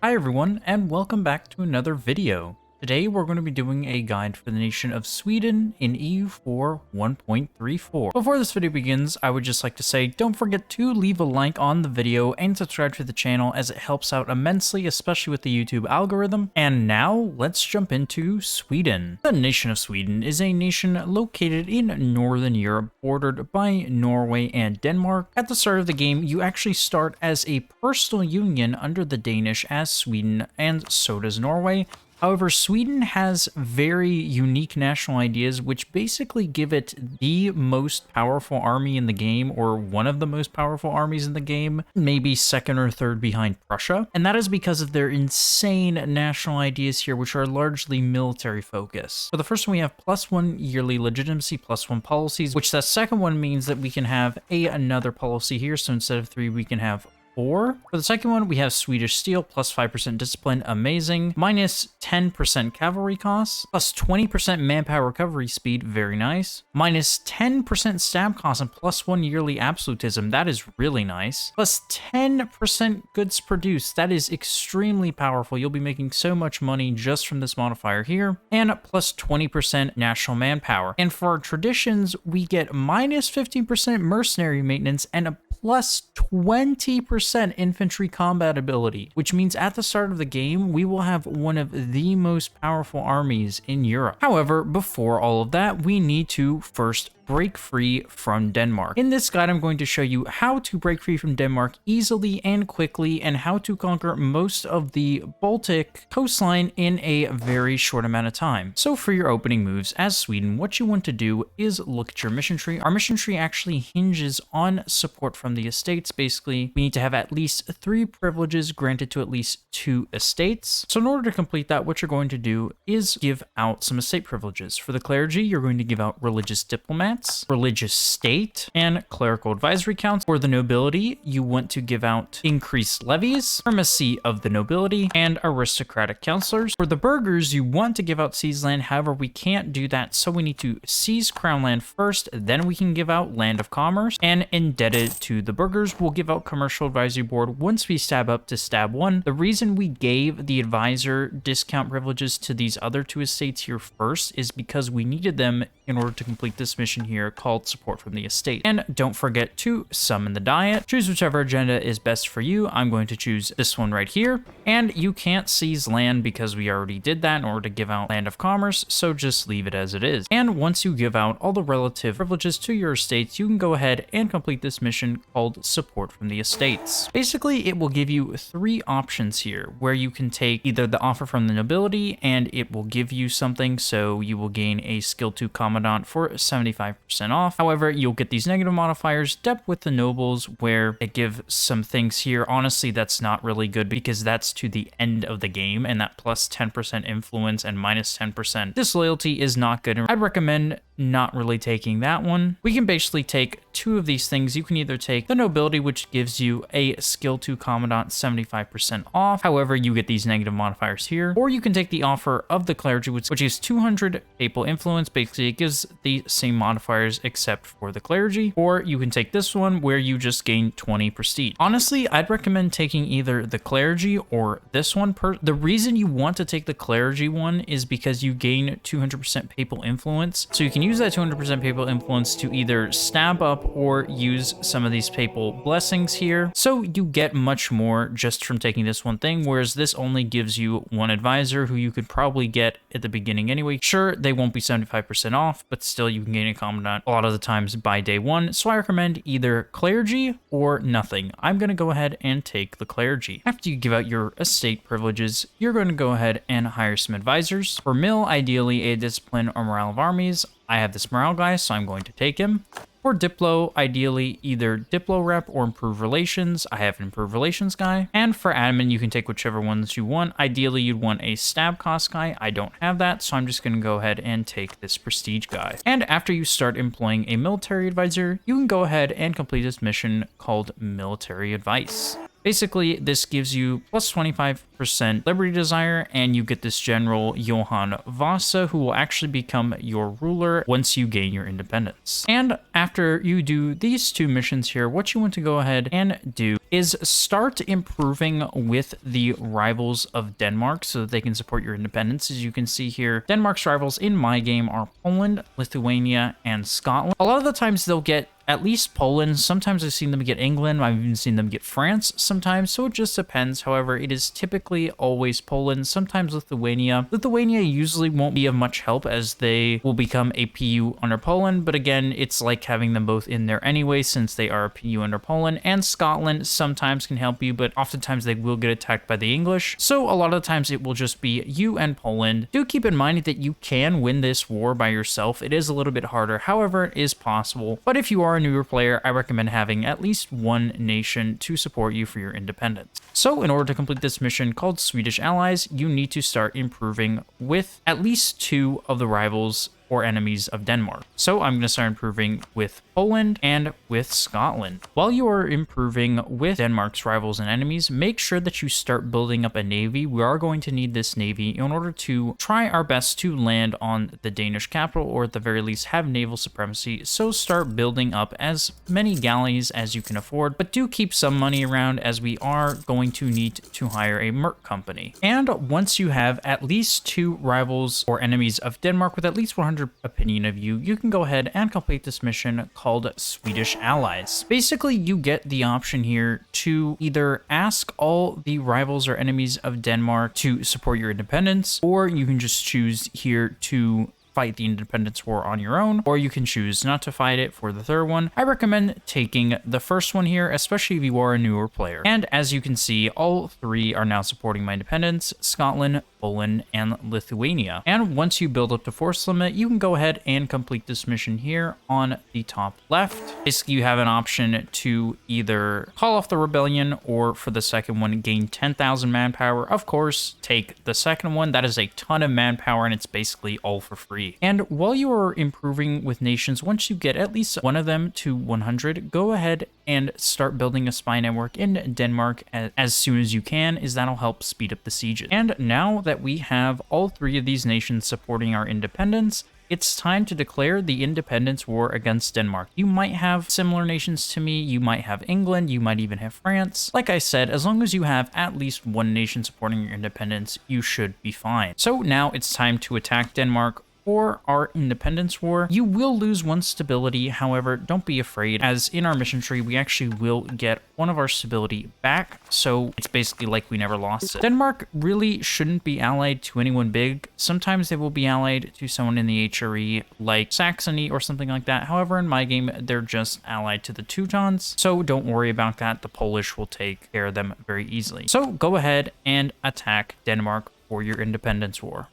Hi everyone, and welcome back to another video. Today we're going to be doing a guide for the nation of Sweden in EU4 1.34. Before this video begins, I would just like to say don't forget to leave a like on the video and subscribe to the channel as it helps out immensely, especially with the YouTube algorithm. And now let's jump into Sweden. The nation of Sweden is a nation located in Northern Europe, bordered by Norway and Denmark. At the start of the game, you actually start as a personal union under the Danish as Sweden, and so does Norway. However, Sweden has very unique national ideas, which basically give it the most powerful army in the game, or one of the most powerful armies in the game, maybe second or third behind Prussia. And that is because of their insane national ideas here, which are largely military focused. For the first one, we have +1 yearly legitimacy, +1 policies, which that second one means that we can have another policy here. So instead of 3, we can have 4. For the second one, we have Swedish steel, +5% discipline, amazing, -10% cavalry costs, +20% manpower recovery speed, very nice, -10% stab cost, and +1 yearly absolutism, that is really nice, +10% goods produced, that is extremely powerful. You'll be making so much money just from this modifier here, and +20% national manpower. And for our traditions, we get -15% mercenary maintenance and a +20% infantry combat ability, which means at the start of the game, we will have one of the most powerful armies in Europe. However, before all of that, we need to first break free from Denmark. In this guide, I'm going to show you how to break free from Denmark easily and quickly, and how to conquer most of the Baltic coastline in a very short amount of time. So for your opening moves as Sweden, what you want to do is look at your mission tree. Our mission tree actually hinges on support from the estates. Basically, we need to have at least 3 privileges granted to at least 2 estates. So in order to complete that, what you're going to do is give out some estate privileges. For the clergy, you're going to give out religious diplomats, religious state, and clerical advisory counts. For the nobility, you want to give out increased levies, supremacy of the nobility, and aristocratic counselors. For the burghers, you want to give out seized land. However, we can't do that, so we need to seize crown land first, then we can give out land of commerce. And indebted to the burghers, we'll give out commercial advisory board once we stab up to stab 1. The reason we gave the advisor discount privileges to these other 2 estates here first is because we needed them in order to complete this mission here called support from the estate. And don't forget to summon the diet. Choose whichever agenda is best for you. I'm going to choose this one right here. And you can't seize land because we already did that in order to give out land of commerce, so just leave it as it is. And once you give out all the relative privileges to your estates, you can go ahead and complete this mission called support from the estates. Basically, it will give you 3 options here, where you can take either the offer from the nobility and it will give you something, so you will gain a skill 2 commandant for 75% off. However, you'll get these negative modifiers, depth with the nobles, where it gives some things here. Honestly, that's not really good because that's to the end of the game, and that +10% influence and -10% disloyalty is not good. I'd recommend not really taking that one. We can basically take 2 of these things. You can either take the nobility, which gives you a skill 2 commandant 75% off. However, you get these negative modifiers here. Or you can take the offer of the clergy, which is 200 papal influence. Basically, it gives the same modifiers except for the clergy. Or you can take this one where you just gain 20 prestige. Honestly, I'd recommend taking either the clergy or this one. The reason you want to take the clergy one is because you gain 200% papal influence. So you can use that 200% papal influence to either stab up or use some of these papal blessings here. So you get much more just from taking this one thing, whereas this only gives you 1 advisor who you could probably get at the beginning anyway. Sure, they won't be 75% off, but still you can gain a commandant a lot of the times by day 1. So I recommend either clergy or nothing. I'm going to go ahead and take the clergy. After you give out your estate privileges, you're going to go ahead and hire some advisors. For mill, ideally a discipline or morale of armies. I have this morale guy, so I'm going to take him. For Diplo, ideally either Diplo rep or improve relations. I have an improve relations guy. And for admin, you can take whichever ones you want. Ideally, you'd want a stab cost guy. I don't have that, so I'm just going to go ahead and take this prestige guy. And after you start employing a military advisor, you can go ahead and complete this mission called military advice. Basically, this gives you plus 25% Liberty Desire, and you get this General Johann Vasa, who will actually become your ruler once you gain your independence. And after you do these two missions here, what you want to go ahead and do is start improving with the rivals of Denmark so that they can support your independence. As you can see here, Denmark's rivals in my game are Poland, Lithuania, and Scotland. A lot of the times they'll get at least Poland. Sometimes I've seen them get England. I've even seen them get France sometimes, so it just depends. However, it is typically always Poland, sometimes Lithuania. Lithuania usually won't be of much help as they will become a PU under Poland, but again, it's like having them both in there anyway since they are a PU under Poland. And Scotland sometimes can help you, but oftentimes they will get attacked by the English, so a lot of the times it will just be you and Poland. Do keep in mind that you can win this war by yourself. It is a little bit harder, however, it is possible. But if you are a newer player, I recommend having at least one nation to support you for your independence. So in order to complete this mission called Swedish Allies, you need to start improving with at least 2 of the rivals or enemies of Denmark. So I'm going to start improving with Poland and with Scotland. While you are improving with Denmark's rivals and enemies, make sure that you start building up a navy. We are going to need this navy in order to try our best to land on the Danish capital, or at the very least have naval supremacy. So start building up as many galleys as you can afford, but do keep some money around as we are going to need to hire a merc company. And once you have at least 2 rivals or enemies of Denmark with at least 100 opinion of you, you can go ahead and complete this mission called Swedish Allies. Basically, you get the option here to either ask all the rivals or enemies of Denmark to support your independence, or you can just choose here to fight the independence war on your own, or you can choose not to fight it for the third one. I recommend taking the first one here, especially if you are a newer player. And as you can see, all 3 are now supporting my independence: Scotland, Poland, and Lithuania. And once you build up to force limit, you can go ahead and complete this mission here on the top left. Basically, you have an option to either call off the rebellion, or for the second one, gain 10,000 manpower. Of course, take the second one. That is a ton of manpower, and it's basically all for free. And while you are improving with nations, once you get at least one of them to 100, go ahead and start building a spy network in Denmark as soon as you can, as that'll help speed up the sieges. And now that we have all 3 of these nations supporting our independence, it's time to declare the independence war against Denmark. You might have similar nations to me. You might have England. You might even have France. Like I said, as long as you have at least one nation supporting your independence, you should be fine. So now it's time to attack Denmark for our independence war. You will lose 1 stability, however, don't be afraid, as in our mission tree, we actually will get 1 of our stability back, so it's basically like we never lost it. Denmark really shouldn't be allied to anyone big. Sometimes they will be allied to someone in the HRE, like Saxony or something like that. However, in my game, they're just allied to the Teutons, so don't worry about that. The Polish will take care of them very easily. So go ahead and attack Denmark for your independence war.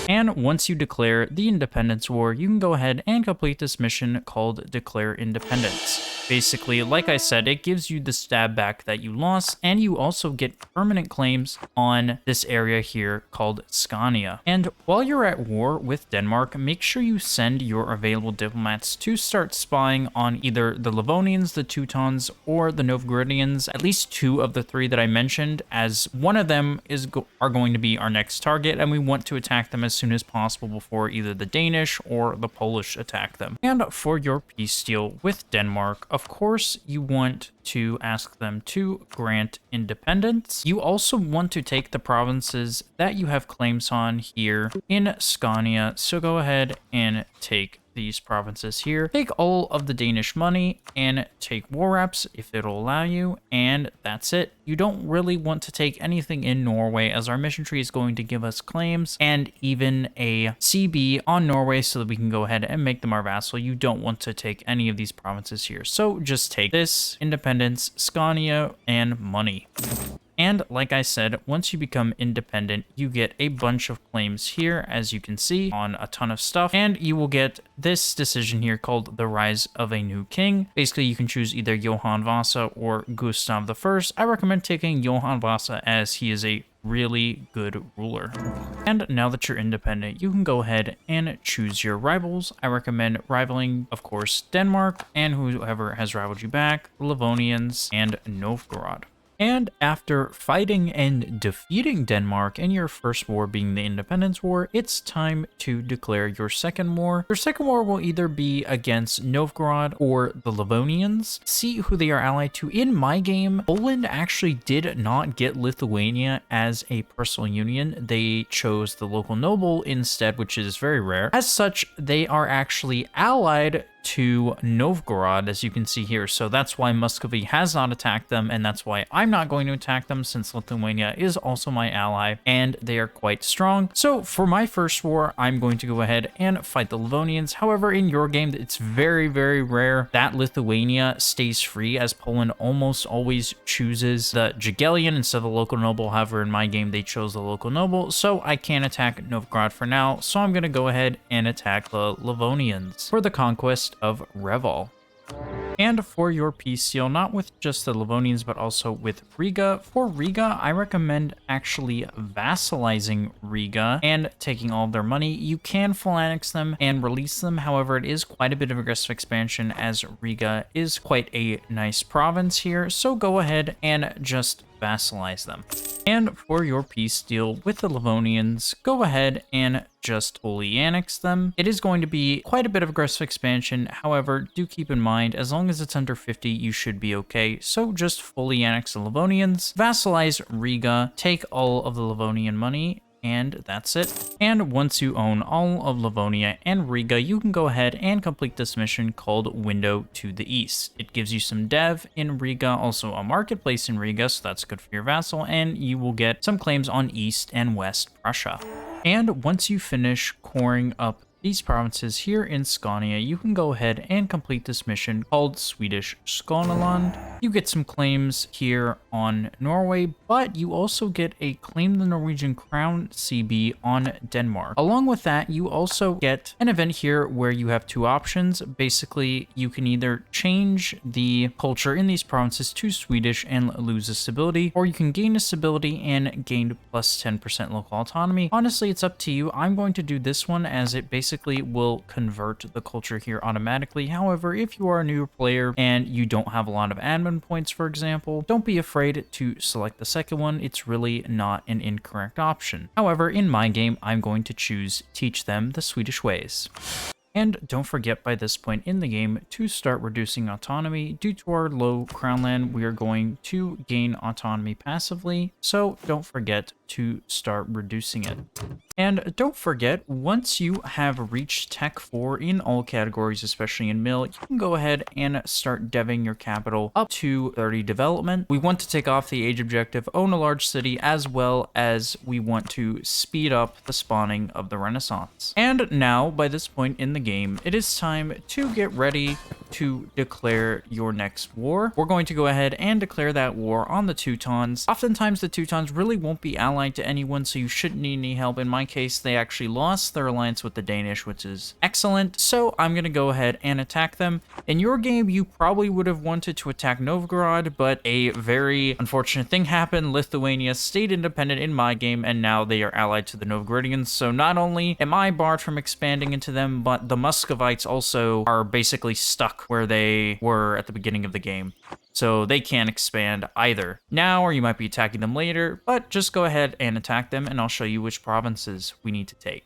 And once you declare the independence war, you can go ahead and complete this mission called Declare Independence. Basically, like I said, it gives you the stab back that you lost, and you also get permanent claims on this area here called Scania. And while you're at war with Denmark, make sure you send your available diplomats to start spying on either the Livonians, the Teutons, or the Novgorodians, at least 2 of the 3 that I mentioned, as one of them are going to be our next target, and we want to attack them as soon as possible before either the Danish or the Polish attack them. And for your peace deal with Denmark, of course, you want to ask them to grant independence. You also want to take the provinces that you have claims on here in Scania, so go ahead and take these provinces here. Take all of the Danish money and take war reps if it'll allow you, and that's it. You don't really want to take anything in Norway, as our mission tree is going to give us claims and even a CB on Norway so that we can go ahead and make them our vassal. You don't want to take any of these provinces here, so just take this, independence, Scania, and money. And like I said, once you become independent, you get a bunch of claims here, as you can see, on a ton of stuff. And you will get this decision here called the Rise of a New King. Basically, you can choose either Johann Vasa or Gustav I. I recommend taking Johann Vasa, as he is a really good ruler. And now that you're independent, you can go ahead and choose your rivals. I recommend rivaling, of course, Denmark and whoever has rivaled you back, the Livonians, and Novgorod. And after fighting and defeating Denmark in your first war being the Independence War, it's time to declare your second war. Your second war will either be against Novgorod or the Livonians. See who they are allied to. In my game, Poland actually did not get Lithuania as a personal union. They chose the local noble instead, which is very rare. As such, they are actually allied to Novgorod, as you can see here. So that's why Muscovy has not attacked them, and that's why I'm not going to attack them, since Lithuania is also my ally, and they are quite strong. So for my first war, I'm going to go ahead and fight the Livonians. However, in your game, it's very, very rare that Lithuania stays free, as Poland almost always chooses the Jagiellon instead of the local noble. However, in my game, they chose the local noble, so I can't attack Novgorod for now. So I'm going to go ahead and attack the Livonians for the conquest of Reval. And for your peace seal, not with just the Livonians, but also with Riga. For Riga, I recommend actually vassalizing Riga and taking all of their money. You can full annex them and release them. However, it is quite a bit of aggressive expansion, as Riga is quite a nice province here. So go ahead and just vassalize them. And for your peace deal with the Livonians, go ahead and just fully annex them. It is going to be quite a bit of aggressive expansion. However, do keep in mind, as long as it's under 50, you should be okay. So just fully annex the Livonians, vassalize Riga, take all of the Livonian money, and that's it. And once you own all of Livonia and Riga, you can go ahead and complete this mission called Window to the East. It gives you some dev in Riga, also a marketplace in Riga, so that's good for your vassal, and you will get some claims on East and West Prussia. And once you finish coring up these provinces here in Scania, you can go ahead and complete this mission called Swedish Skåneland. You get some claims here on Norway, but you also get a Claim the Norwegian Crown CB on Denmark. Along with that, you also get an event here where you have two options. Basically, you can either change the culture in these provinces to Swedish and lose a stability, or you can gain a stability and gain plus 10% local autonomy. Honestly, it's up to you. I'm going to do this one, as it basically will convert the culture here automatically. However, if you are a newer player and you don't have a lot of admin points, for example, don't be afraid to select the second one. It's really not an incorrect option. However, in my game, I'm going to choose Teach Them the Swedish Ways. And don't forget, by this point in the game, to start reducing autonomy. Due to our low crown land, we are going to gain autonomy passively, so don't forget to start reducing it. And don't forget, once you have reached Tech 4 in all categories, especially in Mill, you can go ahead and start deving your capital up to 30 development. We want to take off the age objective, own a large city, as well as we want to speed up the spawning of the Renaissance. And now, by this point in the game, it is time to get ready to declare your next war. We're going to go ahead and declare that war on the Teutons. Oftentimes, the Teutons really won't be allied to anyone, so you shouldn't need any help. In my case, they actually lost their alliance with the Danish, which is excellent. So I'm going to go ahead and attack them. In your game, you probably would have wanted to attack Novgorod, but a very unfortunate thing happened. Lithuania stayed independent in my game, and now they are allied to the Novgorodians. So not only am I barred from expanding into them, but the Muscovites also are basically stuck where they were at the beginning of the game. So they can't expand either now, or you might be attacking them later, but just go ahead and attack them, and I'll show you which provinces we need to take.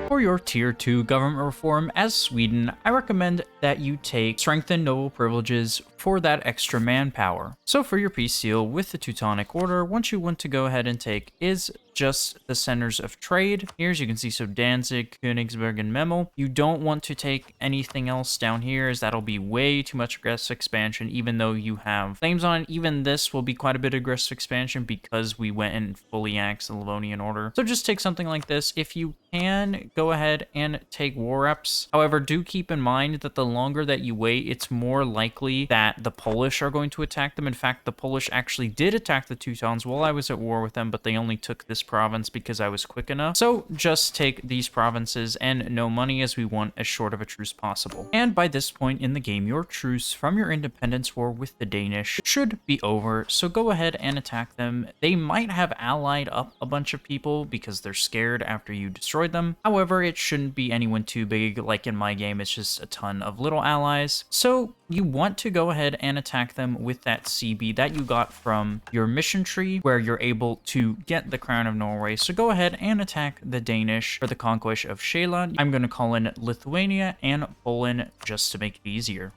For your Tier 2 government reform as Sweden, I recommend that you take Strengthen Noble Privileges for that extra manpower. So for your peace seal with the Teutonic Order, what you want to go ahead and take is just the centers of trade. Here, as you can see, so Danzig, Königsberg, and Memel. You don't want to take anything else down here, as that'll be way too much aggressive expansion, even though you have claims on it. Even this will be quite a bit of aggressive expansion because we went and fully axed the Livonian Order. So just take something like this. If you can, go ahead and take war reps. However, do keep in mind that the longer that you wait, it's more likely that the Polish are going to attack them. In fact, the Polish actually did attack the Teutons while I was at war with them, but they only took this province because I was quick enough. So just take these provinces and no money, as we want as short of a truce possible. And by this point in the game, your truce from your independence war with the Danish should be over. So go ahead and attack them. They might have allied up a bunch of people because they're scared after you destroyed them. However, it shouldn't be anyone too big. Like in my game, it's just a ton of little allies. So you want to go ahead and attack them with that CB that you got from your mission tree, where you're able to get the Crown of Norway. So go ahead and attack the Danish for the conquest of Sheila. I'm going to call in Lithuania and Poland just to make it easier.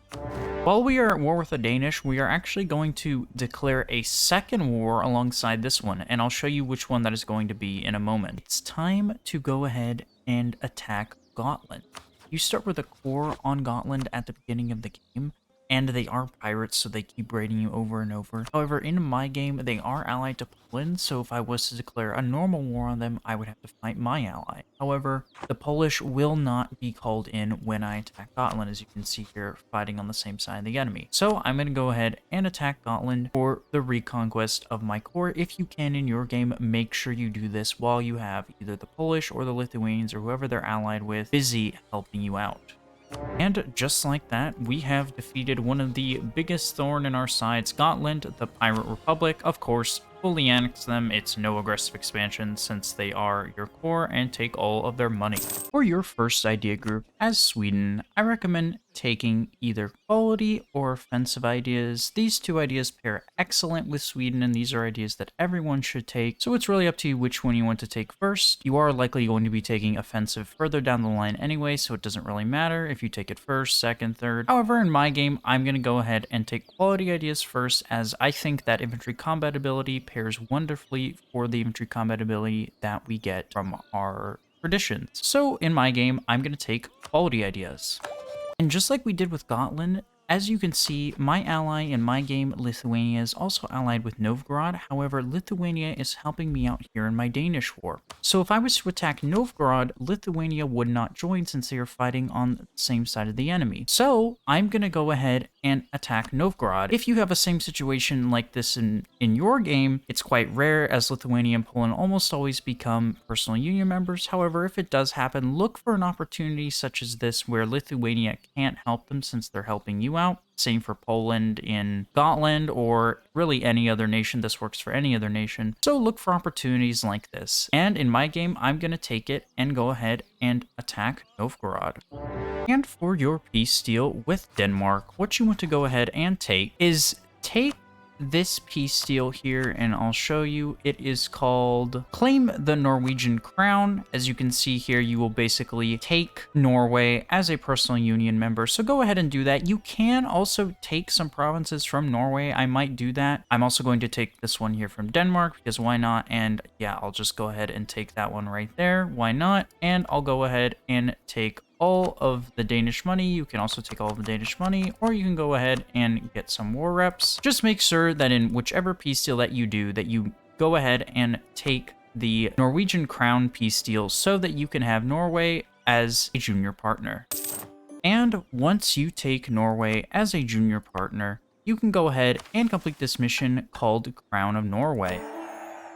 While we are at war with the Danish, we are actually going to declare a second war alongside this one, and I'll show you which one that is going to be in a moment. It's time to go ahead and attack Gotland. You start with a core on Gotland at the beginning of the game, and they are pirates, so they keep raiding you over and over. However, in my game, they are allied to Poland, so if I was to declare a normal war on them, I would have to fight my ally. However, the Polish will not be called in when I attack Gotland, as you can see here, fighting on the same side of the enemy. So I'm going to go ahead and attack Gotland for the reconquest of my core. If you can in your game, make sure you do this while you have either the Polish or the Lithuanians or whoever they're allied with busy helping you out. And just like that, we have defeated one of the biggest thorn in our side, Scotland, the Pirate Republic. Of course, fully annex them. It's no aggressive expansion since they are your core, and take all of their money. For your first idea group, as Sweden, I recommend taking either quality or offensive ideas. These two ideas pair excellent with Sweden, and these are ideas that everyone should take. So it's really up to you which one you want to take first. You are likely going to be taking offensive further down the line anyway, so it doesn't really matter if you take it first, second, third. However, in my game, I'm going to go ahead and take quality ideas first, as I think that infantry combat ability pairs wonderfully for the infantry combat ability that we get from our traditions. So in my game, I'm going to take quality ideas. And just like we did with Gotland, as you can see, my ally in my game, Lithuania, is also allied with Novgorod. However, Lithuania is helping me out here in my Danish war. So if I was to attack Novgorod, Lithuania would not join since they are fighting on the same side of the enemy. So I'm going to go ahead and attack Novgorod. If you have a same situation like this in your game, it's quite rare, as Lithuania and Poland almost always become personal union members. However, if it does happen, look for an opportunity such as this where Lithuania can't help them since they're helping you out. Same for Poland in Gotland, or really any other nation. This works for any other nation. So look for opportunities like this. And in my game, I'm going to take it and go ahead and attack Novgorod. And for your peace deal with Denmark, what you want to go ahead and take is take this peace deal here, and I'll show you. It is called Claim the Norwegian Crown. As you can see here, you will basically take Norway as a personal union member. So go ahead and do that. You can also take some provinces from Norway. I might do that. I'm also going to take this one here from Denmark, because why not? And yeah, I'll just go ahead and take that one right there. Why not? And I'll go ahead and take all of the Danish money. You can also take all of the Danish money, or you can go ahead and get some war reps. Just make sure that in whichever peace deal that you do, that you go ahead and take the Norwegian Crown peace deal so that you can have Norway as a junior partner. And once you take Norway as a junior partner, you can go ahead and complete this mission called Crown of Norway.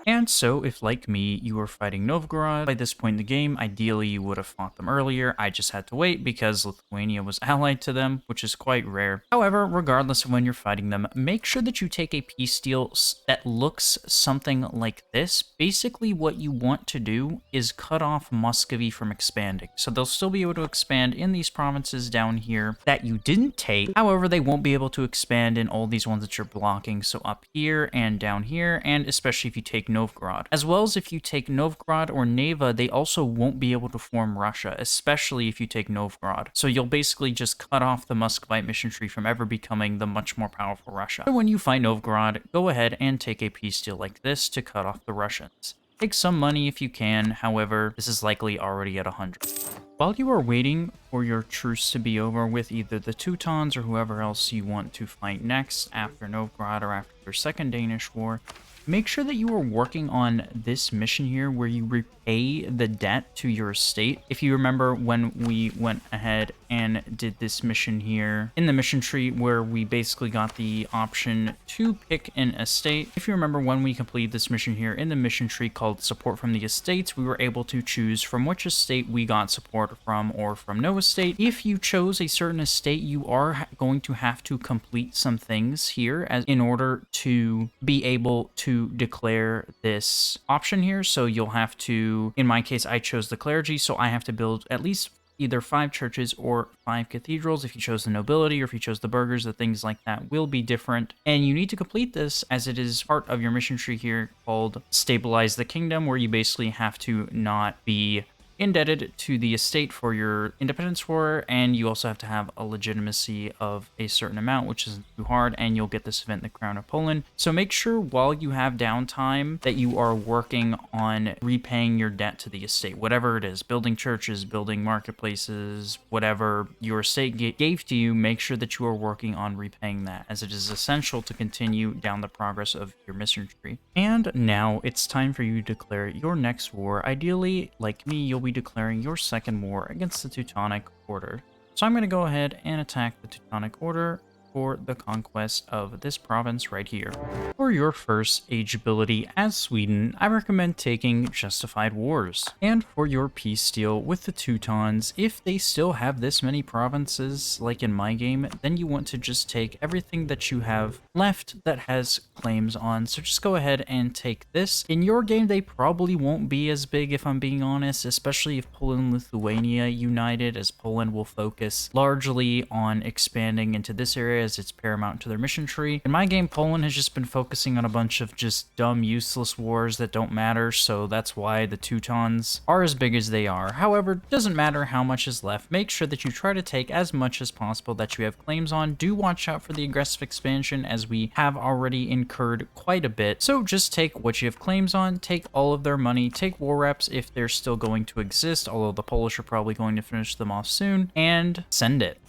And so, if like me, you were fighting Novgorod by this point in the game, ideally you would have fought them earlier. I just had to wait because Lithuania was allied to them, which is quite rare. However, regardless of when you're fighting them, make sure that you take a peace deal that looks something like this. Basically, what you want to do is cut off Muscovy from expanding. So they'll still be able to expand in these provinces down here that you didn't take. However, they won't be able to expand in all these ones that you're blocking. So up here and down here, and especially if you take Novgorod. As well as if you take Novgorod or Neva, they also won't be able to form Russia, especially if you take Novgorod. So you'll basically just cut off the Muscovite mission tree from ever becoming the much more powerful Russia. So when you fight Novgorod, go ahead and take a peace deal like this to cut off the Russians. Take some money if you can, however, this is likely already at 100. While you are waiting for your truce to be over with either the Teutons or whoever else you want to fight next after Novgorod or after your second Danish war, make sure that you are working on this mission here where you repay the debt to your estate. If you remember when we went ahead and did this mission here in the mission tree where we basically got the option to pick an estate. If you remember when we completed this mission here in the mission tree called Support from the Estates, we were able to choose from which estate we got support from or from no estate. If you chose a certain estate, you are going to have to complete some things here in order to be able to declare this option here. So you'll have to, in my case, I chose the clergy, so I have to build at least either 5 churches or 5 cathedrals. If you chose the nobility or if you chose the burghers, the things like that will be different. And you need to complete this as it is part of your mission tree here called Stabilize the Kingdom, where you basically have to not be indebted to the estate for your independence war, and you also have to have a legitimacy of a certain amount, which isn't too hard, and you'll get this event, the Crown of Poland. So make sure while you have downtime that you are working on repaying your debt to the estate, whatever it is, building churches, building marketplaces, whatever your estate gave to you, make sure that you are working on repaying that, as it is essential to continue down the progress of your mission tree. And now it's time for you to declare your next war. Ideally, like me, you'll be declaring your second war against the Teutonic Order. So I'm going to go ahead and attack the Teutonic Order for the conquest of this province right here. For your first age ability as Sweden, I recommend taking Justified Wars. And for your peace deal with the Teutons, if they still have this many provinces like in my game, then you want to just take everything that you have left that has claims on. So just go ahead and take this. In your game, they probably won't be as big if I'm being honest, especially if Poland and Lithuania united, as Poland will focus largely on expanding into this area as it's paramount to their mission tree. In my game, Poland has just been focusing on a bunch of just dumb, useless wars that don't matter, so that's why the Teutons are as big as they are. However, it doesn't matter how much is left. Make sure that you try to take as much as possible that you have claims on. Do watch out for the aggressive expansion, as we have already incurred quite a bit. So just take what you have claims on, take all of their money, take war reps if they're still going to exist, although the Polish are probably going to finish them off soon, and send it.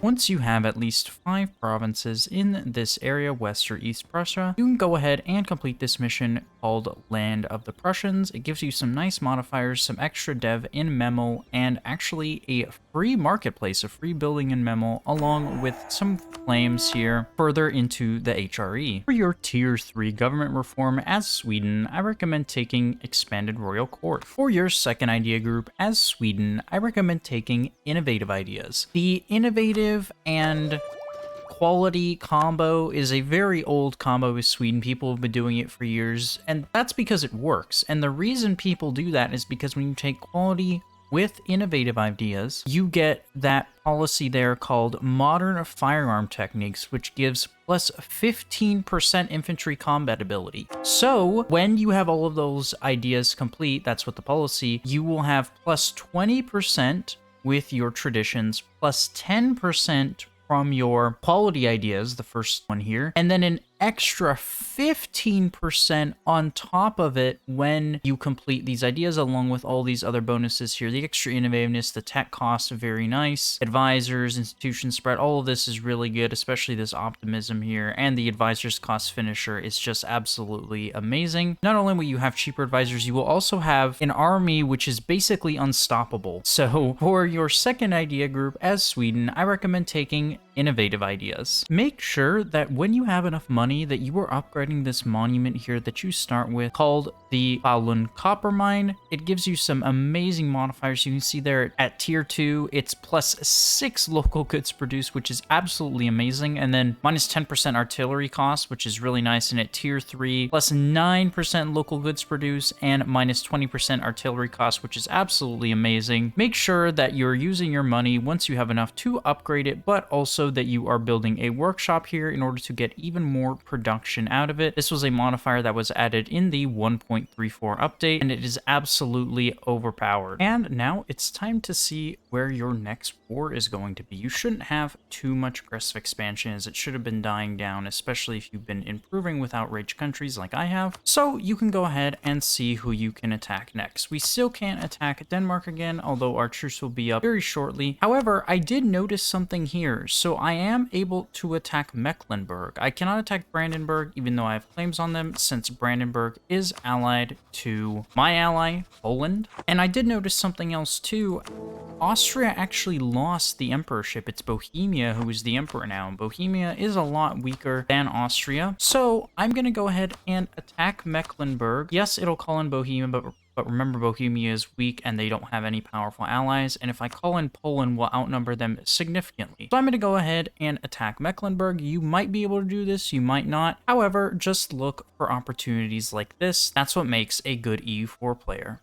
Once you have at least 5 provinces in this area, West or East Prussia, you can go ahead and complete this mission called Land of the Prussians. It gives you some nice modifiers, some extra dev in Memel, and actually a free marketplace, a free building in Memel, along with some claims here further into the HRE. For your Tier 3 government reform as Sweden, I recommend taking Expanded Royal Court. For your second idea group as Sweden, I recommend taking Innovative Ideas. The innovative and quality combo is a very old combo with Sweden. People have been doing it for years, and that's because it works. And the reason people do that is because when you take quality with innovative ideas, you get that policy there called Modern Firearm Techniques, which gives plus 15% infantry combat ability. So when you have all of those ideas complete, that's what the policy, you will have plus 20% with your traditions, plus 10% from your quality ideas, the first one here, and then an extra 15% on top of it when you complete these ideas, along with all these other bonuses here. The extra innovativeness, the tech cost, very nice. Advisors, institution spread, all of this is really good, especially this optimism here, and the advisors cost finisher is just absolutely amazing. Not only will you have cheaper advisors, you will also have an army which is basically unstoppable. So for your second idea group as Sweden, I recommend taking Innovative Ideas. Make sure that when you have enough money that you are upgrading this monument here that you start with called the Falun Copper Mine. It gives you some amazing modifiers. You can see there at tier 2, it's plus 6 local goods produced, which is absolutely amazing. And then minus 10% artillery cost, which is really nice. And at tier 3, plus 9% local goods produced and minus 20% artillery cost, which is absolutely amazing. Make sure that you're using your money once you have enough to upgrade it, but also that you are building a workshop here in order to get even more production out of it. This was a modifier that was added in the 1.34 update, and it is absolutely overpowered. And now it's time to see where your next war is going to be. You shouldn't have too much aggressive expansion, as it should have been dying down, especially if you've been improving with outraged countries like I have. So you can go ahead and see who you can attack next. We still can't attack Denmark again, although our troops will be up very shortly. However, I did notice something here. So I am able to attack Mecklenburg. I cannot attack Brandenburg, even though I have claims on them, since Brandenburg is allied to my ally, Poland. And I did notice something else too. Austria actually lost the emperorship. It's Bohemia who is the emperor now, and Bohemia is a lot weaker than Austria. So I'm going to go ahead and attack Mecklenburg. Yes, it'll call in Bohemia, but remember, Bohemia is weak and they don't have any powerful allies, and if I call in Poland, we'll outnumber them significantly. So I'm going to go ahead and attack Mecklenburg. You might be able to do this, you might not. However, just look for opportunities like this. That's what makes a good EU4 player.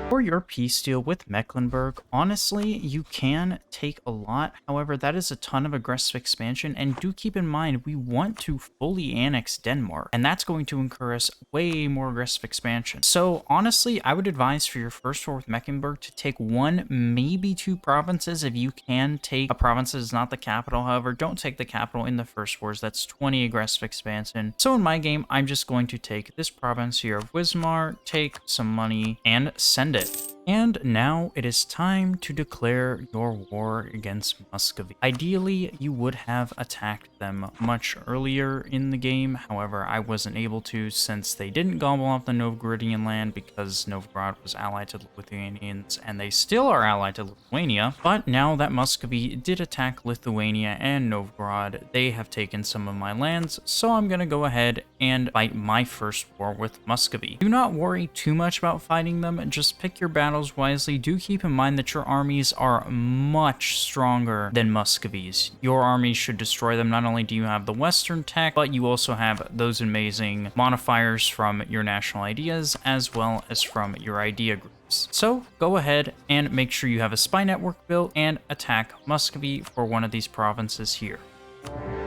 For your peace deal with Mecklenburg, honestly, you can take a lot. However, that is a ton of aggressive expansion, and do keep in mind, we want to fully annex Denmark, and that's going to incur us way more aggressive expansion. So honestly, I would advise for your first war with Mecklenburg to take one, maybe two provinces. If you can take a province that is not the capital, however, don't take the capital in the first wars. That's 20 aggressive expansion. So in my game, I'm just going to take this province here of Wismar, take some money, and send it. And now it is time to declare your war against Muscovy. Ideally, you would have attacked them much earlier in the game. However, I wasn't able to since they didn't gobble off the Novgorodian land because Novgorod was allied to the Lithuanians and they still are allied to Lithuania. But now that Muscovy did attack Lithuania and Novgorod, they have taken some of my lands. So I'm going to go ahead and fight my first war with Muscovy. Do not worry too much about fighting them. Just pick your battles wisely. Do keep in mind that your armies are much stronger than Muscovy's. Your armies should destroy them. Not only do you have the Western tech, but you also have those amazing modifiers from your national ideas as well as from your idea groups. So go ahead and make sure you have a spy network built and attack Muscovy for one of these provinces here.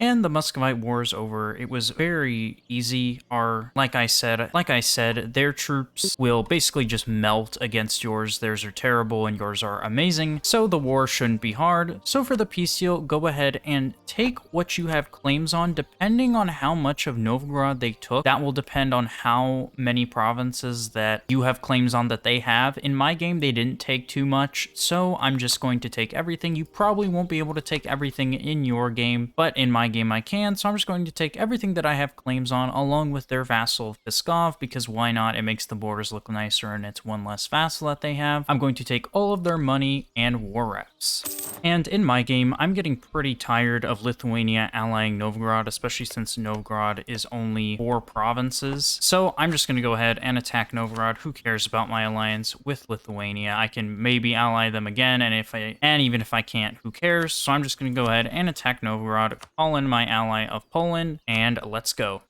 And the Muscovite War is over. It was very easy. Like I said, their troops will basically just melt against yours. Theirs are terrible and yours are amazing. So the war shouldn't be hard. So for the peace deal, go ahead and take what you have claims on. Depending on how much of Novgorod they took, that will depend on how many provinces that you have claims on that they have. In my game, they didn't take too much, so I'm just going to take everything. You probably won't be able to take everything in your game, but in my game I can, so I'm just going to take everything that I have claims on along with their vassal Pskov, because why not? It makes the borders look nicer and it's one less vassal that they have. I'm going to take all of their money and war reps. And in my game, I'm getting pretty tired of Lithuania allying Novgorod, especially since Novgorod is only 4 provinces. So I'm just going to go ahead and attack Novgorod. Who cares about my alliance with Lithuania? I can maybe ally them again, and even if I can't, who cares? So I'm just going to go ahead and attack Novgorod, call in my ally of Poland, and let's go.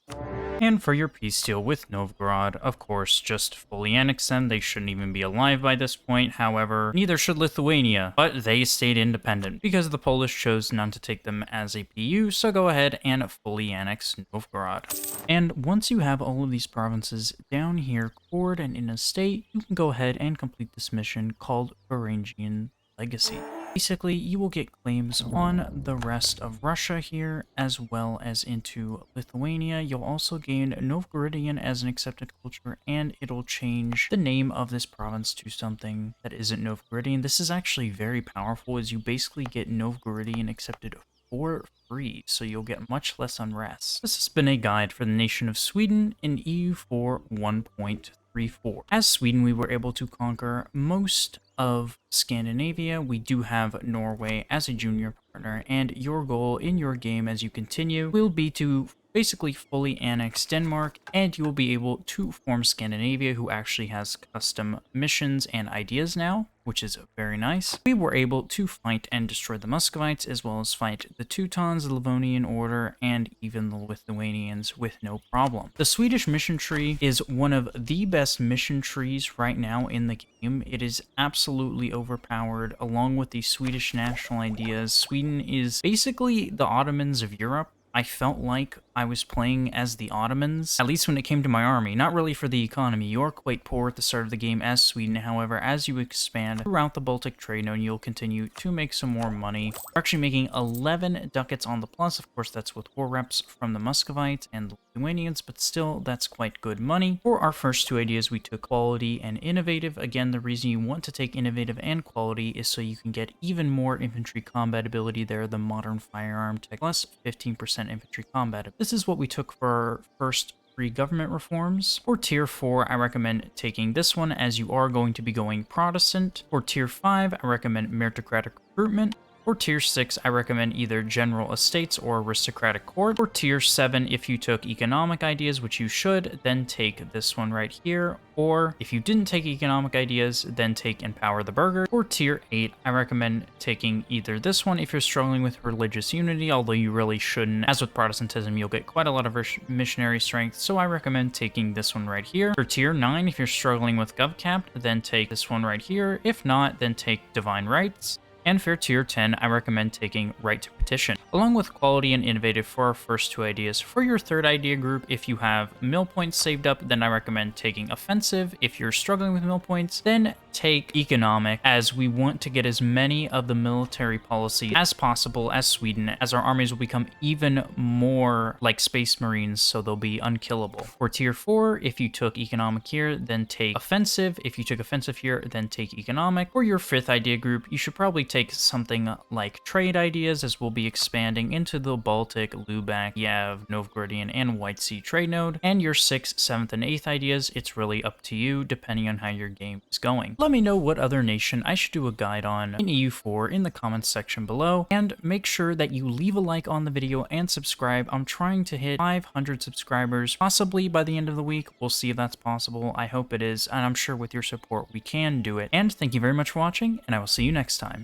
And for your peace deal with Novgorod, of course, just fully annex them. They shouldn't even be alive by this point. However, neither should Lithuania, but they stayed independent because the Polish chose not to take them as a PU, so go ahead and fully annex Novgorod. And once you have all of these provinces down here, cored and in a state, you can go ahead and complete this mission called Varangian Legacy. Basically, you will get claims on the rest of Russia here, as well as into Lithuania. You'll also gain Novgorodian as an accepted culture, and it'll change the name of this province to something that isn't Novgorodian. This is actually very powerful, as you basically get Novgorodian accepted for free, so you'll get much less unrest. This has been a guide for the nation of Sweden in EU4 1.34. As Sweden, we were able to conquer most of Scandinavia. We do have Norway as a junior partner, and your goal in your game as you continue will be to basically fully annex Denmark, and you will be able to form Scandinavia, who actually has custom missions and ideas now, which is very nice. We were able to fight and destroy the Muscovites, as well as fight the Teutons, the Livonian Order, and even the Lithuanians with no problem. The Swedish mission tree is one of the best mission trees right now in the game. It is absolutely overpowered, along with the Swedish national ideas. Sweden is basically the Ottomans of Europe. I felt like I was playing as the Ottomans, at least when it came to my army. Not really for the economy. You're quite poor at the start of the game as Sweden. However, as you expand throughout the Baltic trade node, you'll continue to make some more money. We're actually making 11 ducats on the plus. Of course, that's with war reps from the Muscovites and the Lithuanians, but still, that's quite good money. For our first 2 ideas, we took quality and innovative. Again, the reason you want to take innovative and quality is so you can get even more infantry combat ability there, the modern firearm tech, plus 15% infantry combat. This is what we took for our first 3 government reforms. For tier 4, I recommend taking this one, as you are going to be going Protestant. For tier 5, I recommend meritocratic recruitment. For tier 6, I recommend either general estates or aristocratic court. For tier 7, if you took economic ideas, which you should, then take this one right here. Or if you didn't take economic ideas, then take empower the burger. For tier 8, I recommend taking either this one if you're struggling with religious unity, although you really shouldn't. As with Protestantism, you'll get quite a lot of missionary strength, so I recommend taking this one right here. For tier 9, if you're struggling with GovCapt, then take this one right here. If not, then take divine rights. And for tier 10, I recommend taking right to petition. Along with quality and innovative for our first two ideas, for your third idea group, if you have mill points saved up, then I recommend taking offensive. If you're struggling with mill points, then take economic, as we want to get as many of the military policy as possible as Sweden, as our armies will become even more like Space Marines, so they'll be unkillable. For tier 4, if you took economic here, then take offensive. If you took offensive here, then take economic. For your fifth idea group, you should probably take something like trade ideas, as we'll be expanding into the Baltic, Lubac, Yav, Novgorodian, and White Sea trade node. And your 6th, 7th, and 8th ideas, it's really up to you depending on how your game is going. Let me know what other nation I should do a guide on in EU4 in the comments section below, and make sure that you leave a like on the video and subscribe. I'm trying to hit 500 subscribers, possibly by the end of the week. We'll see if that's possible. I hope it is, and I'm sure with your support we can do it. And thank you very much for watching, and I will see you next time.